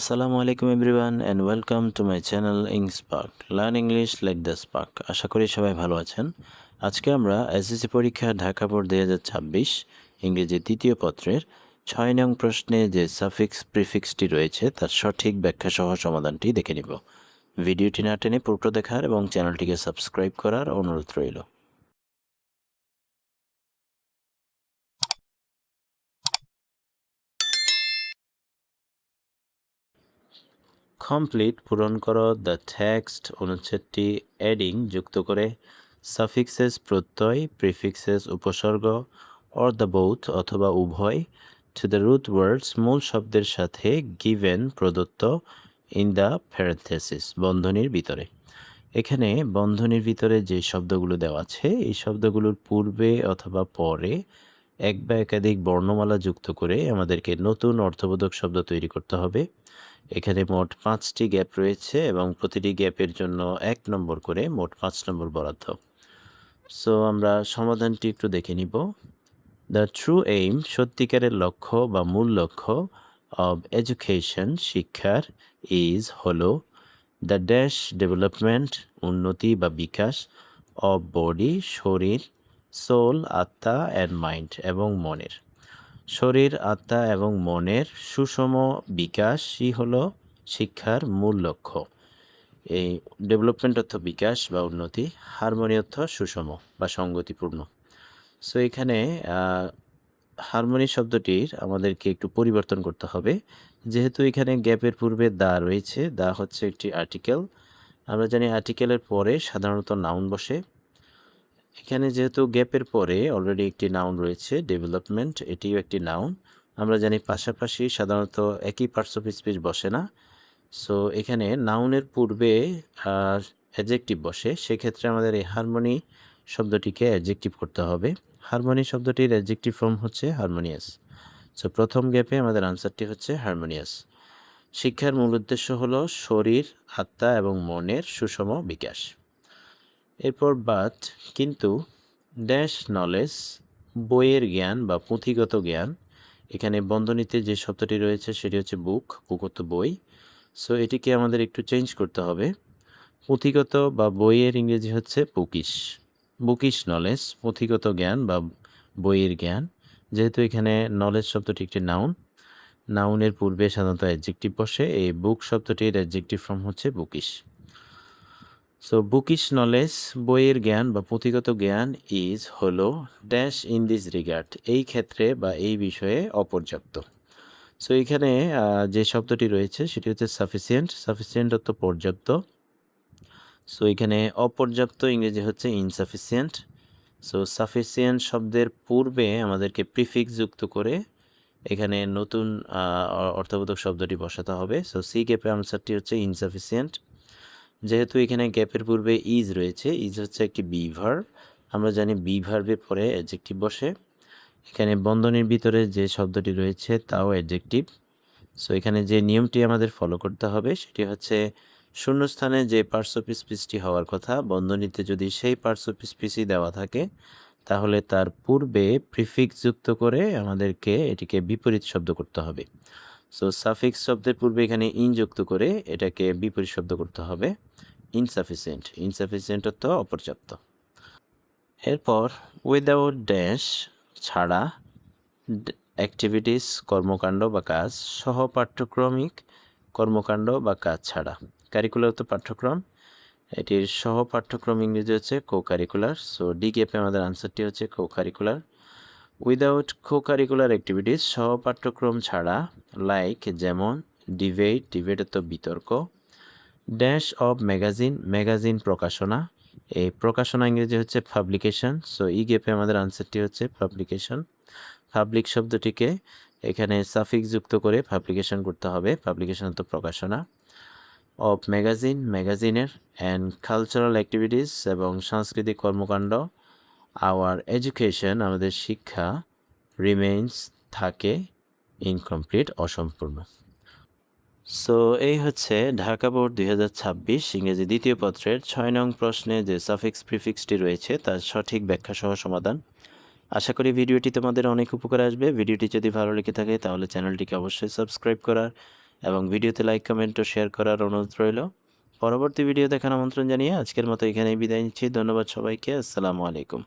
আসসালামু আলাইকুম everyone and welcome to my channel Engspark learn English like the spark. আশা করি সবাই ভালো আছেন। আজকে আমরা এসএসসি পরীক্ষা ঢাকা বোর্ড 2026 ইংরেজি দ্বিতীয় পত্রের 6 নং প্রশ্নে যে সাফিক্স প্রিফিক্সটি রয়েছে তার সঠিক ব্যাখ্যা সহ সমাধানটি দেখে নিব। ভিডিওটি না টেনে পুরোটা দেখার এবং চ্যানেলটিকে সাবস্ক্রাইব করার অনুরোধ রইল। কমপ্লিট পূরণ করো দ্য টেক্সট অনুচ্ছেদটি অ্যাডিং যুক্ত করে সাফিক্সেস প্রত্যয় প্রিফিক্সেস উপসর্গ অর দ্য বোথ অথবা উভয় টু দ্য রুট ওয়ার্ডস মূল শব্দের সাথে গিভেন প্রদত্ত ইন দ্য প্যারেন্থেসিস বন্ধনীর ভিতরে। এখানে বন্ধনীর ভিতরে যে শব্দগুলো দেওয়া আছে এই শব্দগুলোর পূর্বে অথবা পরে এক বা একাধিক বর্ণমালা যুক্ত করে আমাদেরকে নতুন অর্থবোধক শব্দ তৈরি করতে হবে। এখানে মোট 5টি গ্যাপ রয়েছে এবং প্রতিটি গ্যাপের জন্য 1 নম্বর করে মোট 5 নম্বর বরাদ্দ। সো আমরা সমাধানটি একটু দেখে নিব। দ্য ট্রু এইম সত্যিকারের লক্ষ্য বা মূল লক্ষ্য অব এডুকেশন শিক্ষার ইজ হলো দ্য ড্যাশ ডেভেলপমেন্ট উন্নতি বা বিকাশ অব বডি শরীর সোল আত্মা অ্যান্ড মাইন্ড এবং মনের। শরীর আত্মা এবং মনের সুষম বিকাশই হলো শিক্ষার মূল লক্ষ্য। এই ডেভেলপমেন্ট অর্থ বিকাশ বা উন্নতি, হারমোনি অর্থ সুষম বা সঙ্গতিপূর্ণ। সো এখানে হারমোনি শব্দটির আমাদেরকে একটু পরিবর্তন করতে হবে। যেহেতু এখানে গ্যাপের পূর্বে দা রয়েছে, দা হচ্ছে একটি আর্টিকেল। আমরা জানি আর্টিকেলের পরে সাধারণত নাউন বসে। এখানে যেহেতু গ্যাপের পরে অলরেডি একটি নাউন রয়েছে ডেভেলপমেন্ট, এটিও একটি নাউন। আমরা জানি পাশাপাশি সাধারণত একই পার্টস অফ স্পিচ বসে না। সো এখানে নাউনের পূর্বে অ্যাডজেক্টিভ বসে, সেক্ষেত্রে আমাদের এই হারমোনি শব্দটিকে অ্যাডজেক্টিভ করতে হবে। হারমোনি শব্দটির অ্যাডজেক্টিভ ফর্ম হচ্ছে হারমোনিয়াস। সো প্রথম গ্যাপে আমাদের আনসারটি হচ্ছে হারমোনিয়াস। শিক্ষার মূল উদ্দেশ্য হলো শরীর আত্মা এবং মনের সুষম বিকাশ। এরপর বাট কিন্তু ড্যাশ নলেজ বইয়ের জ্ঞান বা পুঁথিগত জ্ঞান, এখানে বন্ধনীতে যে শব্দটি রয়েছে সেটি হচ্ছে বুক, বুক অর্থ বই। সো এটিকে আমাদের একটু চেঞ্জ করতে হবে। পুঁথিগত বা বইয়ের ইংরেজি হচ্ছে বুকিশ, বুকিশ নলেজ পুঁথিগত জ্ঞান বা বইয়ের জ্ঞান। যেহেতু এখানে নলেজ শব্দটি একটি নাউন, নাউনের পূর্বে সাধারণত অ্যাডজেক্টিভ বসে, এই বুক শব্দটির অ্যাডজেক্টিভ ফর্ম হচ্ছে বুকিশ। সো বুকিশ নলেজ বইয়ের জ্ঞান বা পুঁথিগত জ্ঞান ইজ হলো ড্যাশ ইন দিস রিগার্ড এই ক্ষেত্রে বা এই বিষয়ে অপর্যাপ্ত। সো এখানে যে শব্দটি রয়েছে সেটি হচ্ছে সাফিসিয়েন্ট, সাফিসিয়েন্ট অর্থ পর্যাপ্ত। সো এখানে অপর্যাপ্ত ইংরেজি হচ্ছে ইনসাফিসিয়েন্ট। সো সাফিসিয়েন্ট শব্দের পূর্বে আমাদেরকে প্রিফিক্স যুক্ত করে এখানে নতুন অর্থবোধক শব্দটি বসাতে হবে। সো সি গ্যাপে আনসারটি হচ্ছে ইনসাফিসিয়েন্ট। যেহেতু এখানে গ্যাপের পূর্বে ইজ রয়েছে, ইজ হচ্ছে একটি বি ভার্ব। আমরা জানি বি ভার্বের পরে অ্যাডজেক্টিভ বসে। এখানে বন্ধনীর ভিতরে যে শব্দটি রয়েছে তাও অ্যাডজেক্টিভ। সো এখানে যে নিয়মটি আমাদের ফলো করতে হবে সেটি হচ্ছে শূন্যস্থানে যে পার্টস অফ স্পিচটি হওয়ার কথা বন্ধনীতে যদি সেই পার্টস অফ স্পিচই দেওয়া থাকে তাহলে তার পূর্বে প্রিফিক্স যুক্ত করে আমাদেরকে এটিকে বিপরীত শব্দ করতে হবে। সো সাফিক্স শব্দের পূর্বে এখানে ইন যুক্ত করে এটাকে বিপরীত শব্দ করতে হবে ইনসাফিসিয়েন্ট, ইনসাফিসিয়েন্ট অর্থ অপর্যাপ্ত। এরপর উইদাউট ড্যাশ ছাড়া অ্যাক্টিভিটিস কর্মকাণ্ড বা কাজ সহ পাঠ্যক্রমিক কর্মকাণ্ড বা কাজ ছাড়া। কারিকুলার তো পাঠ্যক্রম, এটির সহ পাঠ্যক্রম ইংরেজি হচ্ছে কো কারিকুলার। সো ডি গ্যাপে আমাদের আনসারটি হচ্ছে co curricular. Without co curricular activities সহ পাঠ্যক্রম ছাড়া লাইক যেমন ডিবেট, ডিবেট তো বিতর্ক। ড্যাশ অব ম্যাগাজিন, ম্যাগাজিন প্রকাশনা, এই প্রকাশনা ইংরেজি হচ্ছে পাবলিকেশন। সো ই গ্যাপে আমাদের আনসারটি হচ্ছে পাবলিকেশন। পাবলিক শব্দটিকে এখানে সাফিক্স যুক্ত করে পাবলিকেশন করতে হবে, পাবলিকেশন তো প্রকাশনা। অফ ম্যাগাজিন, ম্যাগাজিনের। অ্যান্ড কালচারাল অ্যাক্টিভিটিস এবং সাংস্কৃতিক কর্মকাণ্ড। আওয়ার এডুকেশন আমাদের শিক্ষা রিমেইনস থাকে ইনকমপ্লিট অসম্পূর্ণ। সো এই হচ্ছে ঢাকা বোর্ড 2026 ইংরেজি দ্বিতীয় পত্রের 6 নং প্রশ্নে যে সাফিক্স প্রিফিক্সটি রয়েছে তার সঠিক ব্যাখ্যা সহ সমাধান। আশা করি ভিডিওটি তোমাদের অনেক উপকার আসবে। ভিডিওটি যদি ভালো লেগে থাকে তাহলে চ্যানেলটিকে অবশ্যই সাবস্ক্রাইব করার এবং ভিডিওতে লাইক কমেন্ট ও শেয়ার করার অনুরোধ রইল। পরবর্তী ভিডিও দেখার আমন্ত্রণ জানিয়ে আজকের মতো এখানেই বিদায় নিচ্ছি। ধন্যবাদ সবাইকে। আসসালামু আলাইকুম।